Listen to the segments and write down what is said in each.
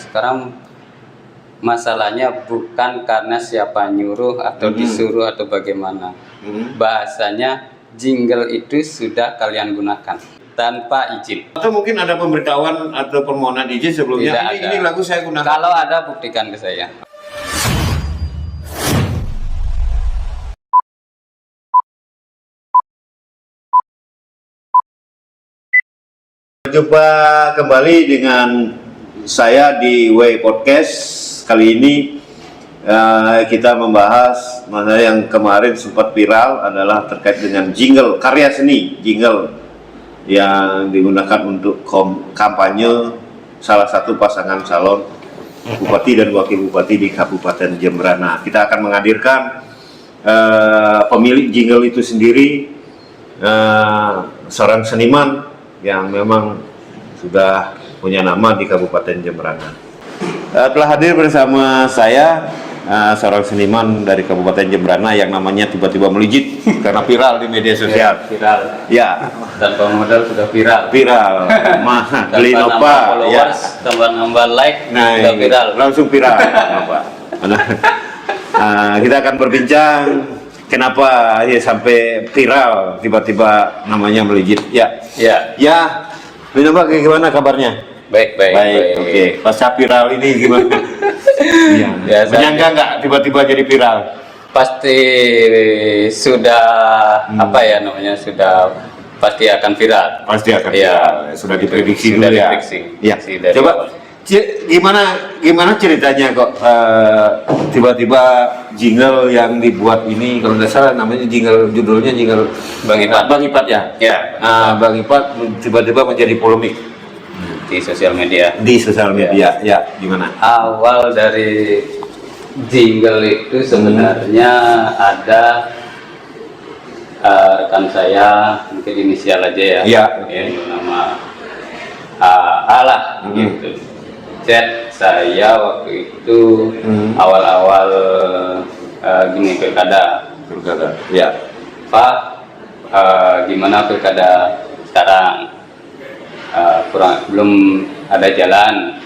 sekarang masalahnya bukan karena siapa nyuruh atau disuruh atau bagaimana. Bahasanya jingle itu sudah kalian gunakan tanpa izin. Atau mungkin ada pemberitahuan atau permohonan izin sebelumnya. Ini lagu saya gunakan. Kalau ada, buktikan ke saya. Berjumpa kembali dengan saya di Way Podcast. Kali ini kita membahas mana yang kemarin sempat viral adalah terkait dengan jingle karya seni, jingle yang digunakan untuk kampanye salah satu pasangan calon bupati dan wakil bupati di Kabupaten Jembrana. Kita akan menghadirkan pemilik jingle itu sendiri, seorang seniman yang memang sudah punya nama di Kabupaten Jembrana. Telah hadir bersama saya seorang seniman dari Kabupaten Jembrana yang namanya tiba-tiba melejit karena viral di media sosial. Viral. Ya. Tanpa modal sudah viral. Viral. Beli Nova. Ya. Tanpa nambah like sudah viral. Langsung viral. Kita akan berbincang kenapa ya sampai viral tiba-tiba namanya melejit. Ya. Ya. Ya. Beli Nova, gimana kabarnya? Baik. Oke. Pasca viral ini gimana? Ya, menyangka nggak tiba-tiba jadi viral? Pasti sudah sudah pasti akan viral. Pasti akan viral. Sudah diprediksi dulu ya. Ya. Coba gimana ceritanya kok tiba-tiba jingle yang dibuat ini, kalau nggak salah namanya judulnya jingle Bang Ipat ya? Ya. Bang Ipat tiba-tiba menjadi polemik di sosial media. Ya, gimana? Awal dari jingle itu sebenarnya ada rekan saya, mungkin inisial aja ya. Yang nama Alah gitu. Chat saya waktu itu awal-awal gini pilkada. Ya. Pak, gimana pilkada sekarang? Belum ada jalan.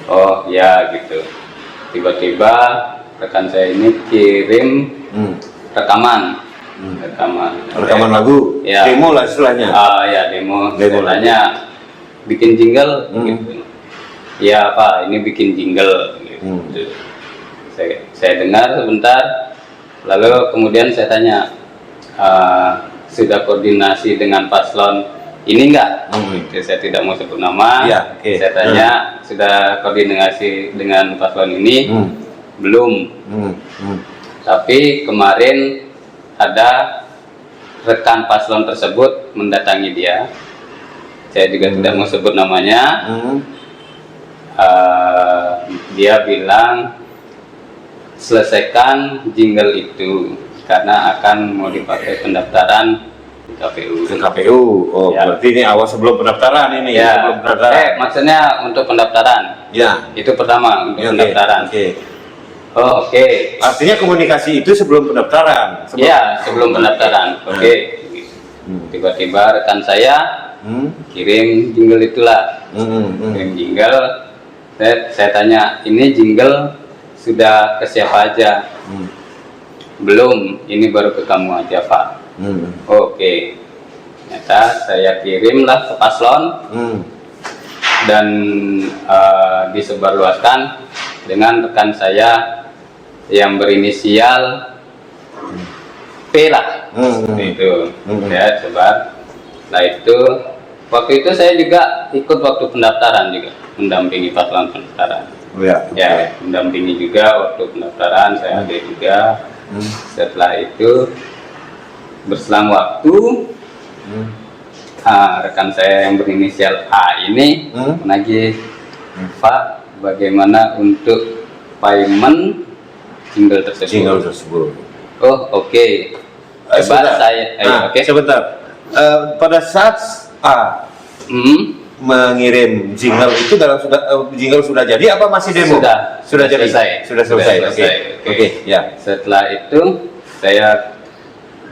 Oh ya gitu. Tiba-tiba rekan saya ini kirim rekaman lagu ya. Demo lah istilahnya. Ya demo istilahnya bikin jingle gitu. Ya Pak, ini bikin jingle gitu. Saya dengar sebentar, lalu kemudian saya tanya, sudah koordinasi dengan paslon ini enggak? Saya tidak mau sebut nama. Saya tanya, sudah koordinasi dengan paslon ini? Belum. Tapi kemarin ada rekan paslon tersebut mendatangi dia. Saya juga tidak mau sebut namanya. Dia bilang selesaikan jingle itu karena akan mau dipakai pendaftaran KPU. Oh, ya. Berarti ini awal sebelum pendaftaran ini. Ya. Sebelum pendaftaran. Maksudnya untuk pendaftaran. Ya. Itu pertama untuk pendaftaran. Oh, oke. Artinya komunikasi itu sebelum pendaftaran. Sebelum pendaftaran. Tiba-tiba rekan saya kirim jingle itulah. Kirim jingle. Saya tanya, ini jingle sudah ke siapa aja? Belum. Ini baru ke kamu aja Pak. Oke. Ternyata saya kirimlah ke paslon dan disebarluaskan dengan rekan saya yang berinisial P lah. Itu saya sebar. Setelah itu waktu itu saya juga ikut waktu pendaftaran juga, mendampingi paslon pendaftaran. Mendampingi juga waktu pendaftaran, saya ada juga. Setelah itu berselang waktu rekan saya yang berinisial A ini menagih, Pak, bagaimana untuk payment jingle tersebut? Oh, oke. Sebentar. Pada saat A mengirim jingle itu jingle sudah jadi apa masih demo? Sudah jadi. Sudah selesai. Oke. Ya. Setelah itu saya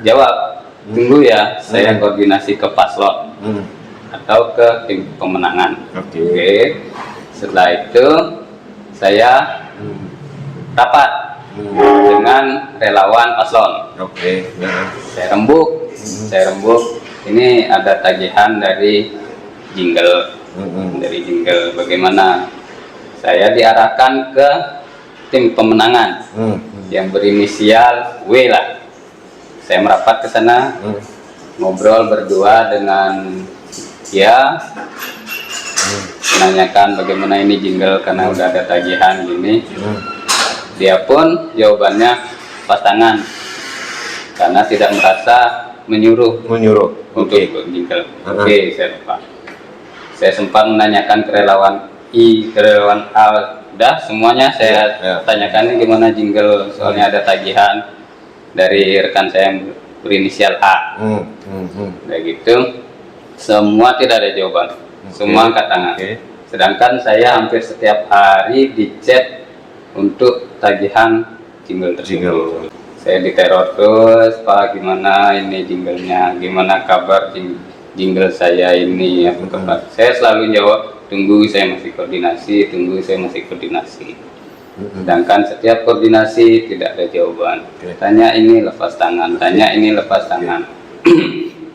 jawab, tunggu ya, saya koordinasi ke paslon atau ke tim pemenangan. Oke. Setelah itu saya rapat dengan relawan paslon. Oke. Nah. Saya rembuk. Ini ada tagihan dari jingle, bagaimana saya diarahkan ke tim pemenangan yang berinisial W lah. Saya merapat ke sana, ngobrol berdua dengan dia, menanyakan bagaimana ini jingle karena udah ada tagihan gini. Dia pun jawabannya pasangan karena tidak merasa menyuruh untuk jingle. Oke, saya lupa. Saya sempat menanyakan ke relawan I, ke relawan A, udah semuanya saya tanyakan gimana jingle, soalnya ada tagihan dari rekan saya yang berinisial A. Kayak gitu, semua tidak ada jawaban, semua angkat tangan. Sedangkan saya hampir setiap hari dichat untuk tagihan jingle tersebut. Saya diteror terus, Pak, gimana ini jinglenya, gimana kabar jingle saya ini, apa kabar? Saya selalu jawab, tunggu saya masih koordinasi. Sedangkan setiap koordinasi tidak ada jawaban. Tanya ini lepas tangan,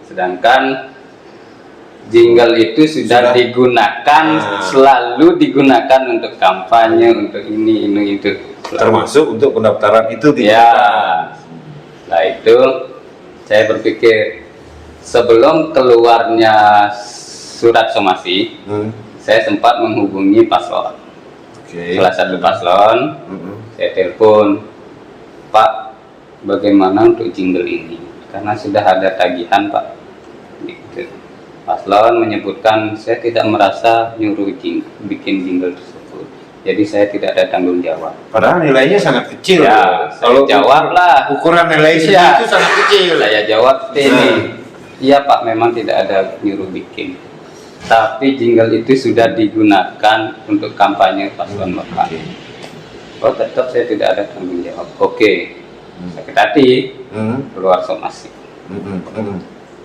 sedangkan jingle itu sudah digunakan, selalu digunakan untuk kampanye, untuk ini itu. Termasuk untuk pendaftaran itu Nah itu saya berpikir sebelum keluarnya surat somasi, saya sempat menghubungi paslon. Salah satu paslon, saya telepon, Pak, bagaimana untuk jingle ini? Karena sudah ada tagihan, Pak. Gitu. Paslon menyebutkan saya tidak merasa nyuruh bikin jingle tersebut. Jadi saya tidak ada tanggung jawab. Padahal nilainya sangat kecil. Ya, saya jawab lah. Ukuran nilai itu sangat kecil. Saya jawab ini. Iya Pak, memang tidak ada nyuruh bikin. Tapi jingle itu sudah digunakan untuk kampanye paslon Bapak. Oh, tetap saya tidak ada tanggung jawab. Oke. Sakit hati, keluar somasi.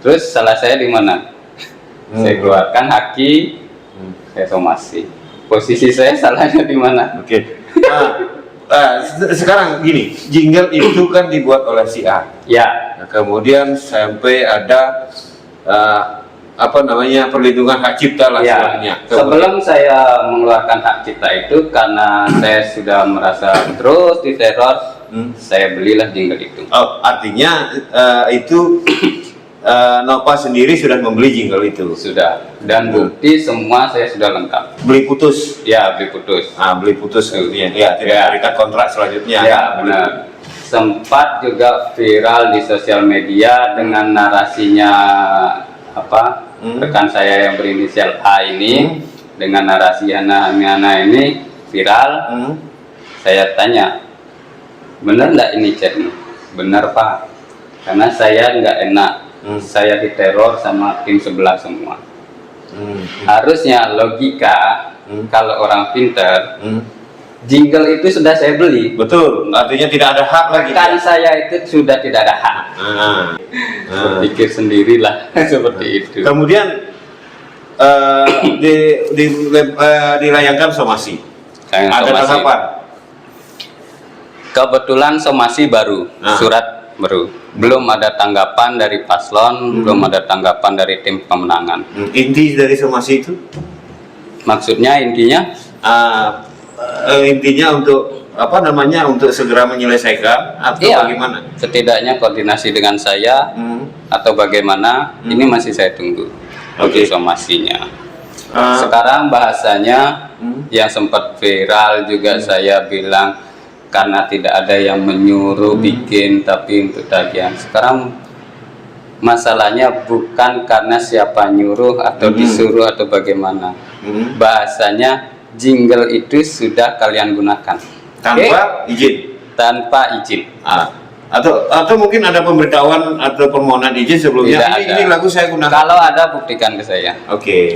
Terus salah saya di mana? Saya keluarkan haki, saya somasi. Posisi saya salahnya di mana? Sekarang gini, jingle itu kan dibuat oleh si A. Ya. Nah, kemudian sampai ada perlindungan hak cipta lah istilahnya. Sebelum saya mengeluarkan hak cipta itu, karena saya sudah merasa terus diteror, saya belilah jingle itu. Oh, artinya itu Nova sendiri sudah membeli jingle itu? Sudah, dan bukti semua saya sudah lengkap. Beli putus? Ya, beli putus. Beli putus ya, tidak terikat kontrak selanjutnya. Ya, benar. Sempat juga viral di sosial media dengan narasinya rekan saya yang berinisial A ini, dengan narasi anak-anak ini viral. Saya tanya, benar nggak ini chatnya? Benar Pak, karena saya nggak enak. Saya diteror sama tim sebelah semua. Harusnya logika, kalau orang pinter, jingle itu sudah saya beli. Betul, artinya tidak ada hak lagi. Kan saya itu sudah tidak ada hak. Berpikir sendirilah seperti itu. Kemudian dilayangkan somasi. Ada tanggapan? Kebetulan somasi baru, surat baru. Belum ada tanggapan dari paslon, belum ada tanggapan dari tim pemenangan. Inti dari somasi itu? Maksudnya intinya? Intinya untuk untuk segera menyelesaikan atau bagaimana? Setidaknya koordinasi dengan saya atau bagaimana, ini masih saya tunggu untuk somasinya. Sekarang bahasanya yang sempat viral juga, saya bilang karena tidak ada yang menyuruh bikin, tapi untuk tagihan. Sekarang masalahnya bukan karena siapa nyuruh atau disuruh atau bagaimana. Bahasanya jingle itu sudah kalian gunakan tanpa izin. Tanpa izin. Atau mungkin ada pemberitahuan atau permohonan izin sebelumnya. Ini lagu saya gunakan. Kalau ada, buktikan ke saya.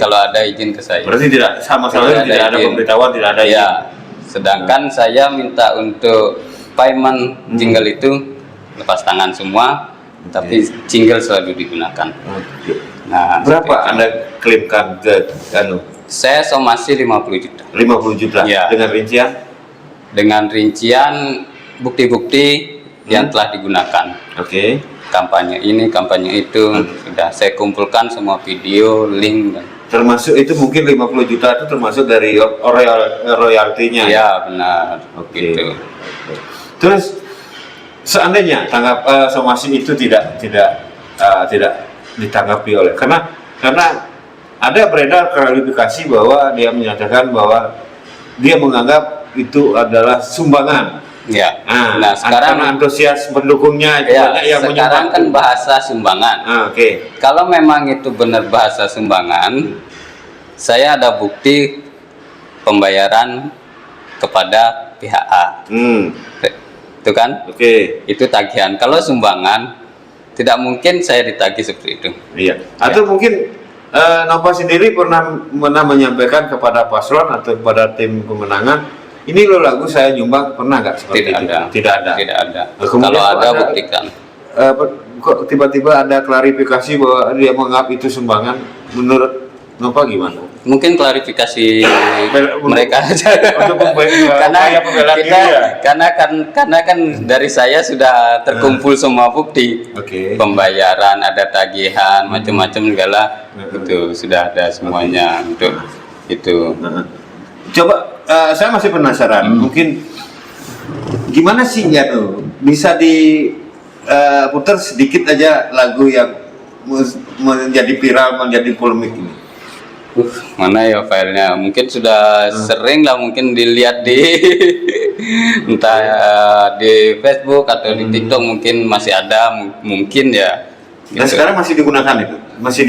Kalau ada izin ke saya. Berarti tidak sama sekali tidak ada pemberitahuan, tidak ada izin. Sedangkan saya minta untuk payment jingle itu lepas tangan semua, tapi jingle selalu digunakan. Nah, berapa Anda klaimkan ke Saya somasi 50 juta. 50 juta. Ya. Dengan rincian? Dengan rincian bukti-bukti yang telah digunakan. Oke. Kampanye ini, kampanye itu, sudah saya kumpulkan semua video, link, dan Termasuk itu mungkin 50 juta itu termasuk dari royaltinya. ya benar. Oke. Gitu. Terus seandainya somasi itu tidak ditanggapi oleh karena ada beredar klarifikasi bahwa dia menyatakan bahwa dia menganggap itu adalah sumbangan. Ya. Nah, Nah, sekarang karena antusias pendukungnya itu ya, banyak yang sekarang kan menyumbang. bahasa sumbangan. Oke. Kalau memang itu benar bahasa sumbangan, saya ada bukti pembayaran kepada pihak A. Itu kan? Oke. Itu tagihan. Kalau sumbangan, tidak mungkin saya ditagih seperti itu. Iya. Atau mungkin Nova sendiri pernah menyampaikan kepada paslon atau kepada tim pemenangan, ini loh lagu saya nyumbang, pernah nggak seperti Tidak itu? ada. Tidak ada. Tidak ada. Kemudian Kalau ada, ada- buktikan. Kok tiba-tiba ada klarifikasi bahwa dia menganggap itu sumbangan? Menurut Nova gimana? Mungkin klarifikasi mereka aja. Untuk upaya pembelaan kita, diri ya? karena kan dari saya sudah terkumpul semua bukti. Oke. Pembayaran, ada tagihan, macam-macam segala itu sudah ada semuanya untuk itu. Coba saya masih penasaran, mungkin gimana sih ya tuh bisa diputar sedikit aja lagu yang menjadi viral, menjadi polemik ini. Mana ya filenya? Mungkin sudah sering lah, mungkin dilihat di entah di Facebook atau di TikTok, mungkin masih ada, mungkin ya. Dan sekarang masih digunakan itu, masih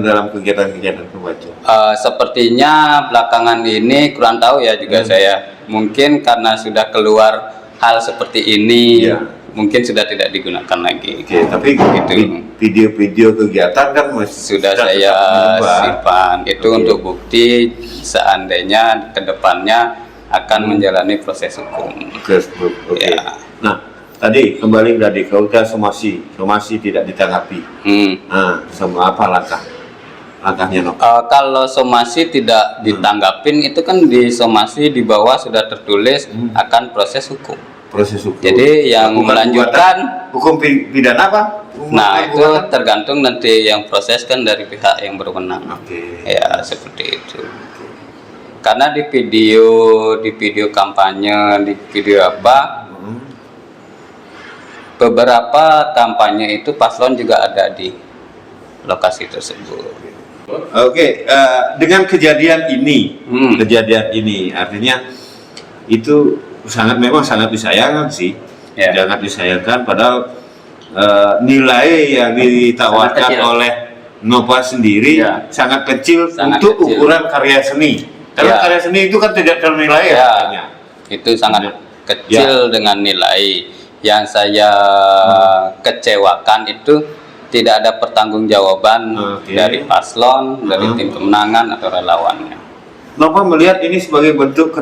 dalam kegiatan-kegiatan pembaca. Sepertinya belakangan ini kurang tahu ya juga saya. Mungkin karena sudah keluar hal seperti ini, Iya. mungkin sudah tidak digunakan lagi. Oke, tapi Gitu. video-video kegiatan kan masih Sudah saya menyebar. simpan itu Oke. untuk bukti seandainya kedepannya akan menjalani proses hukum. Facebook. Oke. Ya. Nah, tadi kembali dari kau somasi tidak ditanggapi. Nah, sama apa langkahnya no? Kalau somasi tidak ditanggapin, itu kan di somasi di bawah sudah tertulis akan proses hukum. Proses hukum. Jadi yang Bukan melanjutkan, hukum pidana apa? nah itu Bukan? tergantung nanti yang proses kan dari pihak yang berwenang. Oke. Ya seperti itu. Karena di video kampanye, di video apa, beberapa kampanye itu paslon juga ada di lokasi tersebut. Oke, dengan kejadian ini artinya itu memang sangat disayangkan sih, Ya. sangat disayangkan. Padahal nilai yang ditawarkan Sangat kecil. oleh Nova sendiri Ya. sangat kecil Sangat untuk kecil. ukuran karya seni. Karena Ya. karya seni itu kan tidak ternilai Ya, harganya. itu sangat Ya. kecil dengan nilai. Yang saya kecewakan itu tidak ada pertanggungjawaban Oke. dari paslon, dari tim pemenangan atau relawannya. Nova melihat ini sebagai bentuk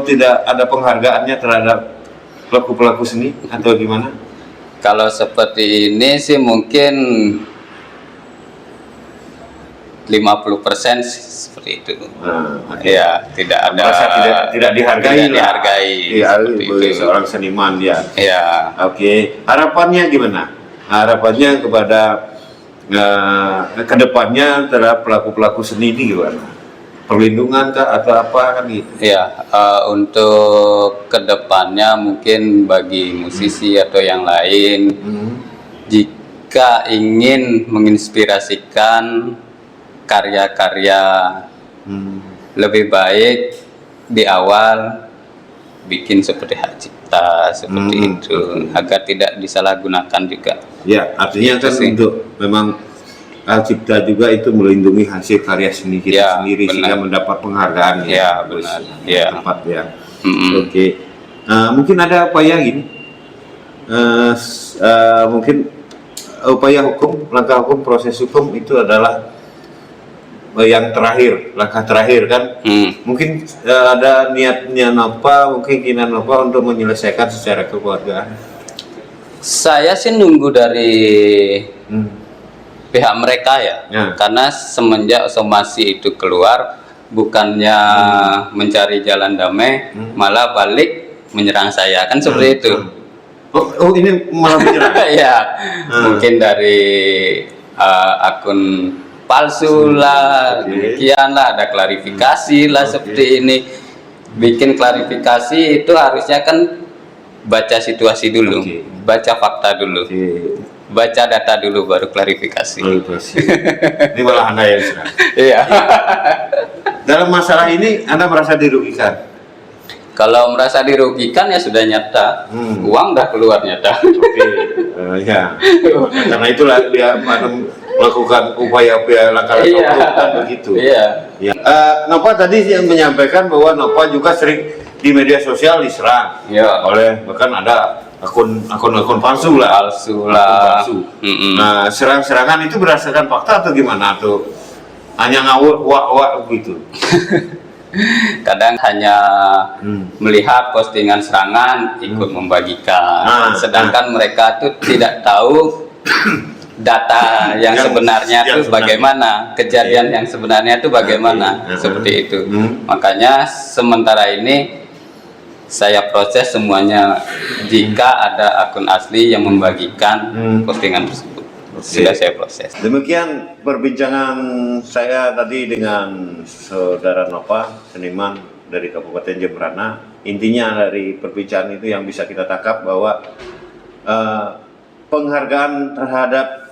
tidak ada penghargaannya terhadap pelaku-pelaku seni atau gimana? Kalau seperti ini sih mungkin 50% seperti itu. Oke. Ya, tidak ada. Merasa tidak dihargai tidak lah. dihargai, Iya, seperti sebagai itu. seorang seniman dia. Ya, Oke, harapannya gimana? Harapannya kepada kedepannya terhadap pelaku-pelaku seni ini gimana? Perlindungan kah atau apa kan gitu? ya, untuk kedepannya mungkin bagi musisi atau yang lain, jika ingin menginspirasikan karya-karya lebih baik di awal bikin seperti hak cipta seperti itu, agar tidak disalahgunakan juga. Ya, artinya kan Itu sih. untuk memang hak cipta juga itu melindungi hasil karya seni kita Ya, sendiri benar. sehingga mendapat penghargaan Ya, benar. Ya. tepat ya. Mm-mm. Oke. Mungkin ada upaya gini. Mungkin upaya hukum, langkah hukum, proses hukum itu adalah yang terakhir, langkah terakhir kan. Mungkin ada niatnya Nova, mungkin keinginan Nova untuk menyelesaikan secara kekeluargaan. Saya sih nunggu dari pihak mereka ya. Karena semenjak somasi itu keluar, bukannya mencari jalan damai, malah balik menyerang saya, kan seperti itu. Oh, ini malah menyerang. Ya, mungkin dari akun palsu lah, demikian lah, ada klarifikasi lah seperti ini. Bikin klarifikasi itu harusnya kan baca situasi dulu, baca fakta dulu, baca data dulu, baru klarifikasi. Ini malah Anda yang serang. Iya. Dalam masalah ini Anda merasa dirugikan? Kalau merasa dirugikan ya sudah nyata, uang udah keluar nyata. Ya. Karena itulah dia melakukan upaya-upaya langkah-langkah kan begitu. Iya. Ya. Nova tadi yang menyampaikan bahwa Nova juga sering di media sosial diserang oleh, bahkan ada akun palsu lah. Nah, serang-serangan itu berdasarkan fakta atau gimana tuh? Hanya ngawur wak gitu. Kadang hanya melihat postingan serangan ikut membagikan, sedangkan mereka tuh tidak tahu data yang sebenarnya itu bagaimana, kejadian yang sebenarnya itu bagaimana, seperti itu. Makanya sementara ini saya proses semuanya. Jika ada akun asli yang membagikan postingan tersebut, sudah saya proses. Demikian perbincangan saya tadi dengan saudara Nova, seniman dari Kabupaten Jembrana. Intinya dari perbincangan itu yang bisa kita tangkap bahwa penghargaan terhadap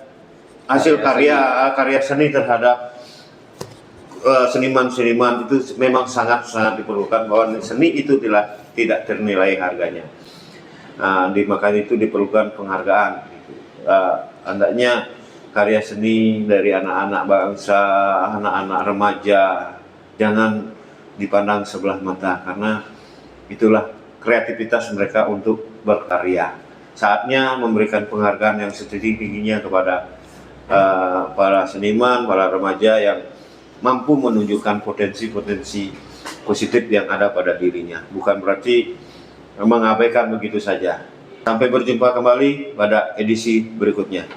hasil karya seni terhadap seniman-seniman itu memang sangat-sangat diperlukan, bahwa seni itu tidak ternilai harganya. Makanya itu diperlukan penghargaan. Hendaknya karya seni dari anak-anak bangsa, anak-anak remaja jangan dipandang sebelah mata, karena itulah kreativitas mereka untuk berkarya. Saatnya memberikan penghargaan yang setinggi-tingginya kepada para seniman, para remaja yang mampu menunjukkan potensi-potensi positif yang ada pada dirinya. Bukan berarti mengabaikan begitu saja. Sampai berjumpa kembali pada edisi berikutnya.